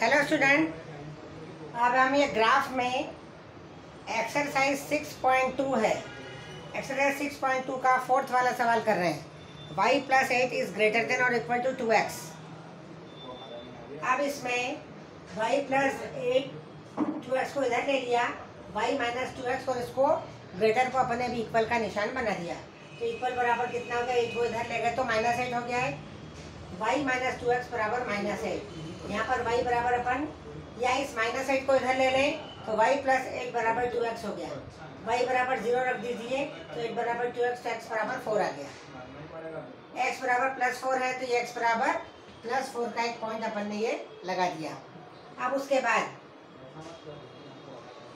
Hello student, अब हम ये ग्राफ में एक्सरसाइज 6.2 है। एक्सरसाइज 6.2 का फोर्थ वाला सवाल कर रहे हैं। y + 8 इज ग्रेटर देन और इक्वल टू 2x। अब इसमें y + 8 2x को इधर ले लिया, y - 2x और इसको ग्रेटर को अपने भी इक्वल का निशान बना दिया। तो इक्वल बराबर कितना हो गया, 8 को इधर ले गए तो -8 हो गया है। y - 2x बराबर -8। यहाँ पर y बराबर अपन या इस -8 को इधर ले लें तो y + 8 बराबर 2x हो गया। y बराबर 0 रख दीजिए तो 8 बराबर 2x, तो x बराबर 4 आ गया। x बराबर +4 है तो ये x बराबर +4 का एक पॉइंट अपन ने ये लगा दिया। अब उसके बाद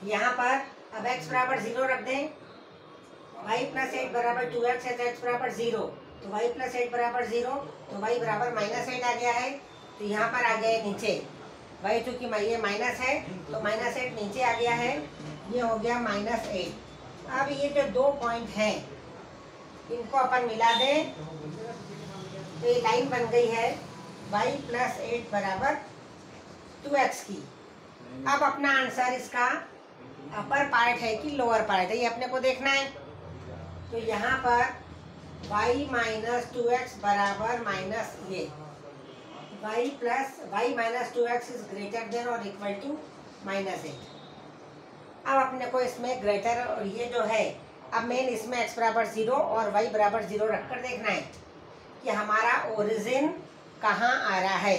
यहाँ पर अब x बराबर 0 रख दें, y + 8 बराबर 2x है तो x बराबर 0, तो y + 8 बराबर 0, तो y बराबर -8 आ गया है। तो यहाँ पर आ गया नीचे y, चूँकि ये माइनस है तो -8 नीचे आ गया है, ये हो गया -8। अब ये जो दो पॉइंट हैं इनको अपन मिला दें तो ये लाइन बन गई है y + 8 बराबर 2x की। अब अपना आंसर इसका अपर पार्ट है कि लोअर पार्ट है, ये अपने को देखना है। तो यहाँ पर y - 2x बराबर माइनस ये y - 2x is greater than और इक्वल टू -8। अब अपने को इसमें ग्रेटर और ये जो है, अब मेन इसमें x बराबर 0 और y बराबर 0 रखकर देखना है कि हमारा ओरिजिन कहाँ आ रहा है।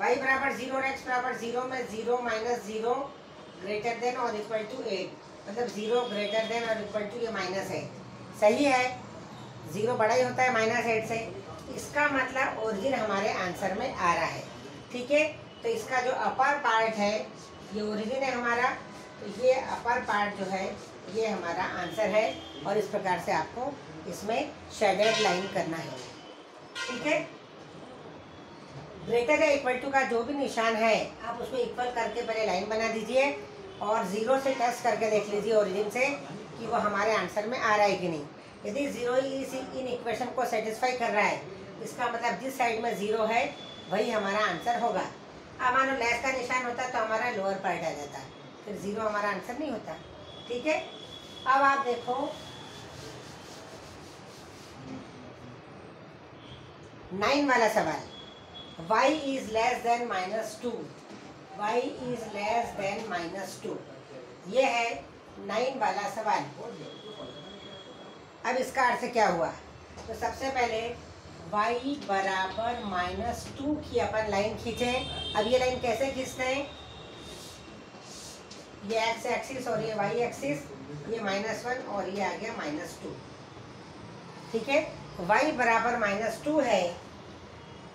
y बराबर 0 और x बराबर 0 में 0 - 0 ग्रेटर देन और इक्वल टू 8, मतलब 0 ग्रेटर देन और इक्वल टू ये -8 सही है। 0 बड़ा ही होता है -8 से, इसका मतलब ओरिजिन हमारे आंसर में आ रहा है। ठीक है, तो इसका जो अपर पार्ट है ये ओरिजिन है हमारा, तो ये अपर पार्ट जो है ये हमारा आंसर है। और इस प्रकार से आपको इसमें शेडेड लाइन करना है। ठीक है, ग्रेटर या इक्वल टू का जो भी निशान है आप उसको इक्वल करके पहले लाइन बना दीजिए और 0 से टेस्ट करके देख लीजिए ओरिजिन से कि वो हमारे आंसर में आ रहा है कि नहीं। यदि 0 इस इन इक्वेशन को सेटिस्फाई कर रहा है, इसका मतलब जिस साइड में 0 है वही हमारा आंसर होगा। अब मानो लेस का निशान होता तो हमारा लोअर पार्ट आ जाता, फिर 0 हमारा आंसर नहीं होता। ठीक है, अब आप देखो 9 वाला सवाल, y is less then -2, y is less then -2, ये है 9 वाला सवाल। अब इसका अर्थ क्या हुआ, तो सबसे पहले y बराबर -2 की अपन लाइन खींचें। अब ये लाइन कैसे खींचते हैं, ये x एक्सिस और ये y एक्सिस, ये -1 और ये आ गया -2। ठीक है, y बराबर -2 है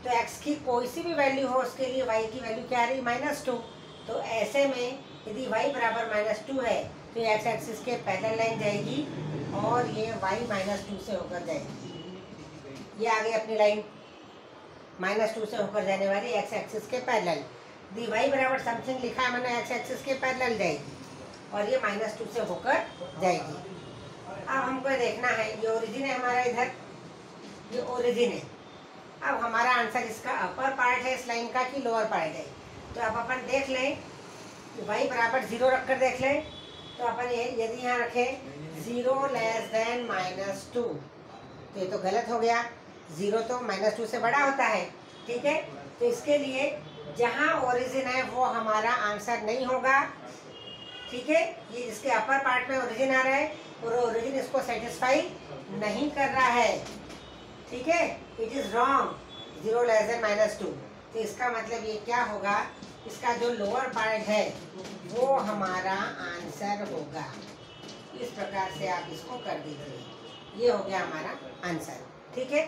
तो x की कोई सी भी वैल्यू हो उसके लिए y की वैल्यू क्या आ रही, -2। तो ऐसे में यदि y बराबर -2 है तो ये x एक्सिस के पैरेलल लाइन जाएगी और ये y -2 से होकर जाएगी। ये आ गई अपनी लाइन -2 से होकर जाने वाली x एक्सिस के पैरेलल। दी y बराबर समथिंग लिखा है मैंने, x एक्सिस के पैरेलल जाएगी और ये -2 से होकर जाएगी। अब हमको देखना है, ये ओरिजिन है हमारा, इधर ये ओरिजिन है। अब हमारा आंसर इसका अपर पार्ट है इस लाइन का कि लोअर पार्ट है। तो अब अपन देख लें कि y बराबर 0 रख कर देख लें। तो अपन ये यदि यहाँ रखें 0 लेस देन -2, तो ये तो गलत हो गया, 0 तो -2 से बड़ा होता है। ठीक है, तो इसके लिए जहाँ ओरिजिन है वो हमारा आंसर नहीं होगा। ठीक है, ये इसके अपर पार्ट में ओरिजिन आ रहा है और ओरिजिन इसको सेटिस्फाई नहीं कर रहा है। ठीक है, it is wrong, 0 less than -2। तो इसका मतलब ये क्या होगा, इसका जो लोअर पार्ट है वो हमारा आंसर होगा। इस प्रकार से आप इसको कर दीजिए, ये हो गया हमारा आंसर। ठीक है,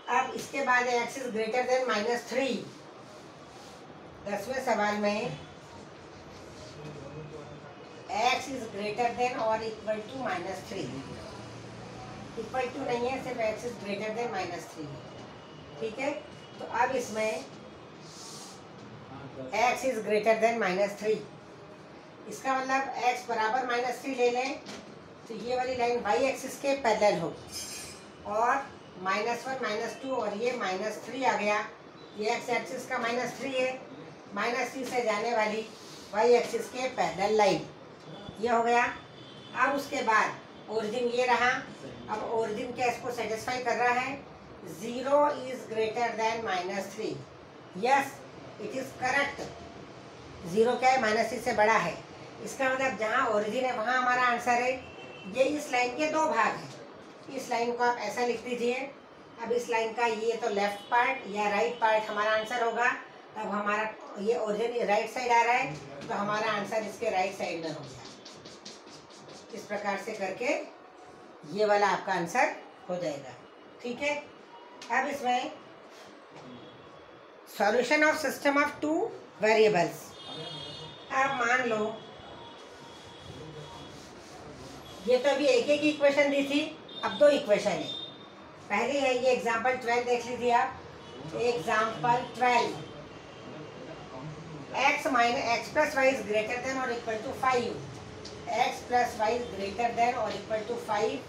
अब इसके बाद x इज ग्रेटर देन -3। 10वें सवाल में x इज ग्रेटर देन और इक्वल टू -3, इक्वल टू नहीं है, सिर्फ x इज ग्रेटर देन -3। ठीक है, तो अब इसमें x इज ग्रेटर देन -3, इसका मतलब x बराबर -3 ले लें तो ये वाली लाइन y एक्सिस के पैरेलल होगी और -1 -2 और ये -3 आ गया ये एक्स एक्सिस का -3 है, -3 से जाने वाली वाई एक्सिस के पैरेलल लाइन, ये हो गया। अब उसके बाद ओरिजिन ये रहा। अब ओरिजिन क्या इसको सेटिस्फाई कर रहा है? 0 is greater then -3। Yes, it is correct. 0 क्या है? -3 से बड़ा है। इसका मतलब जहाँ ओरिजिन है वहाँ हमारा आंसर है। ये इस लाइन के दो भाग हैं। इस लाइन को आप ऐसा लिख दीजिए। अब इस लाइन का ये तो लेफ्ट पार्ट या राइट पार्ट हमारा आंसर होगा। तब हमारा ये ओरिजिन राइट साइड आ रहा है, तो हमारा आंसर इसके राइट साइड में हो गया। इस प्रकार से करके ये वाला आपका आंसर हो जाएगा। ठीक है। अब इसमें solution of system of 2 variables. अब मान लो ये तो अभी एक एक इक्वेशन दी थी, अब 2 इक्वेशन है। पहली है ये एग्जाम्पल 12 देख लीजिए आप। Example 12, x plus y is greater than और equal to 5, x plus y is greater than और इक्वल टू 5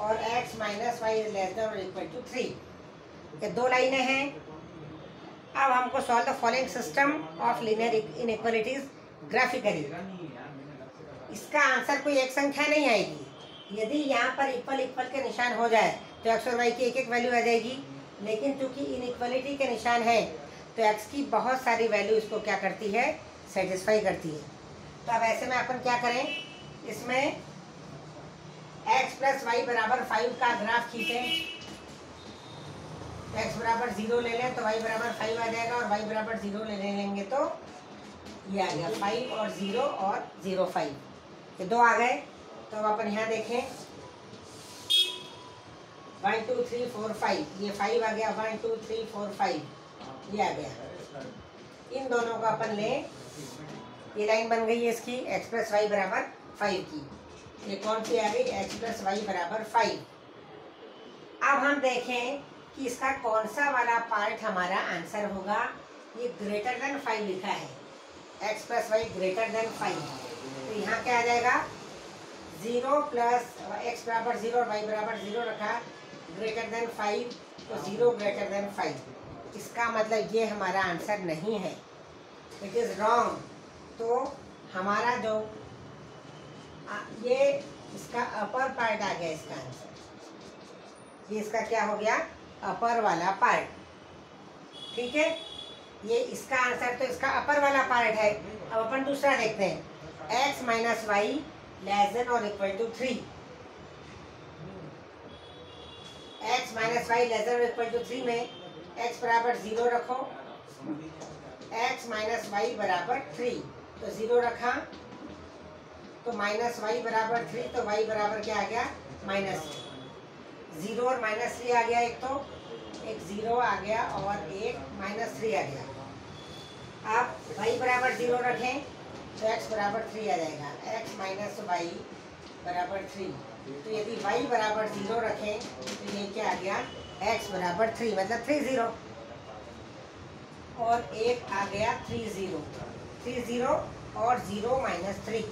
और x minus y is less than और इक्वल टू 3। ये 2 लाइनें हैं। अब हमको solve the following system of linear inequalities graphically. इसका आंसर कोई एक संख्या नहीं आएगी। यदि यहाँ पर इक्वल इक्वल के निशान हो जाए तो एक्स और वाई की एक एक वैल्यू आ जाएगी, लेकिन चूंकि इनइक्वालिटी के निशान है तो एक्स की बहुत सारी वैल्यू इसको क्या करती है? सेटिस्फाई करती है। तो अब ऐसे में अपन क्या करें? इसमें x प्लस वाई बराबर 5 का ग्राफ खींचें। x बराबर 0 ले लें तो y बराबर 5 आ जाएगा, और y बराबर 0 ले लेंगे तो ये आ गया 5 और 0 और 0 5, ये 2 आ गए। तो अब अपन यहाँ देखें 1 2 3 4 5, ये 5 आ गया। 1 2 3 4 5 ये आ गया। इन दोनों को अपन लें, ये लाइन बन गई है इसकी x प्लस वाई बराबर 5 की। ये कौन सी आ गई? x प्लस वाई बराबर 5। अब हम देखें कि इसका कौन सा वाला पार्ट हमारा आंसर होगा। ये ग्रेटर देन 5 लिखा है, x plus y greater than 5, तो यहाँ क्या आ जाएगा? 0 प्लस x बराबर 0 और y बराबर 0 रखा, ग्रेटर देन 5, तो 0 ग्रेटर देन 5। इसका मतलब ये हमारा आंसर नहीं है, इट इज़ रॉन्ग। तो हमारा जो ये इसका अपर पार्ट आ गया इसका आंसर। ये इसका क्या हो गया? अपर वाला पार्ट। ठीक है, ये इसका आंसर तो इसका अपर वाला पार्ट है। अब अपन दूसरा देखते हैं, x minus y less than और equal to 3। x minus y less than और इक्वल टू 3 में x बराबर 0 रखो, x माइनस वाई बराबर 3, तो 0 रखा, तो माइनस वाई बराबर 3, तो y बराबर क्या आ गया? -0 और -3 आ गया। एक 0 आ गया और एक -3 आ गया। आप y बराबर 0 रखें तो x बराबर 3 आ जाएगा, x माइनस वाई बराबर 3। तो यदि y बराबर 0 रखें तो ये क्या आ गया? x बराबर 3, मतलब 3 0, और एक आ गया 3 0 और 0 -3।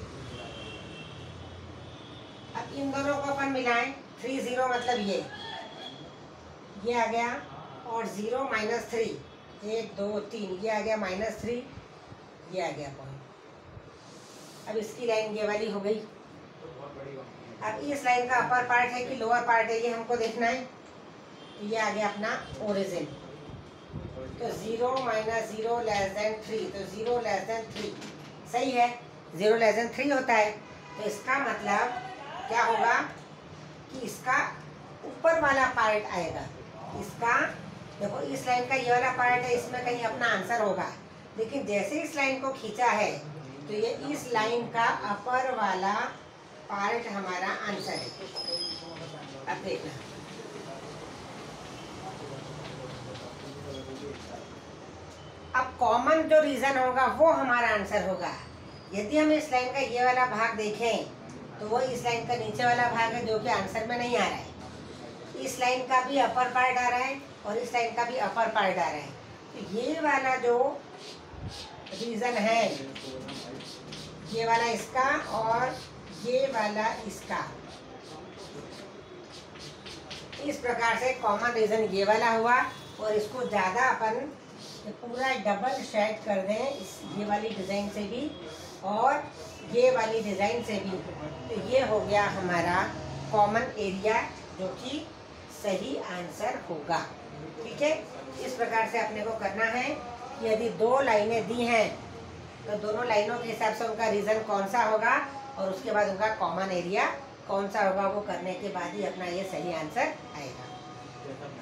अब इन दोनों को अपन मिलाएं, 3 0 मतलब ये आ गया, और 0 -3, 1 2 3, ये आ गया -3, ये आ गया पॉइंट। अब इसकी लाइन ये वाली हो गई। अब इस लाइन का अपर पार्ट है कि लोअर पार्ट है, ये हमको देखना है। ये आ गया अपना ओरिजिन, तो 0 - 0 लेस देन 3, तो 0 लेस देन 3 सही है, 0 लेस देन 3 होता है। तो इसका मतलब क्या होगा कि इसका ऊपर वाला पार्ट आएगा। इसका देखो, इस लाइन का ये वाला पार्ट है, इसमें कहीं अपना आंसर होगा, लेकिन जैसे इस लाइन को खींचा है तो ये इस लाइन का अपर वाला पार्ट हमारा आंसर है। अब देखना, अब कॉमन जो रीजन होगा वो हमारा आंसर होगा। यदि हम इस लाइन का ये वाला भाग देखें तो वो इस लाइन का नीचे वाला भाग है, जो कि आंसर में नहीं आ रहा है। इस लाइन का भी अपर पार्ट आ रहा है और इस लाइन का भी अपर पार्ट आ रहा है। तो ये वाला जो रीजन है, ये वाला इसका और ये वाला इसका, इस प्रकार से कॉमन रीजन ये वाला हुआ, और इसको ज़्यादा अपन ये पूरा डबल शेड कर दें इस ये वाली डिज़ाइन से भी और ये वाली डिज़ाइन से भी, तो ये हो गया हमारा कॉमन एरिया जो कि सही आंसर होगा। ठीक है, इस प्रकार से अपने को करना है। यदि दो लाइनें दी हैं तो दोनों लाइनों के हिसाब से उनका रीज़न कौन सा होगा और उसके बाद उनका कॉमन एरिया कौन सा होगा, वो करने के बाद ही अपना ये सही आंसर आएगा।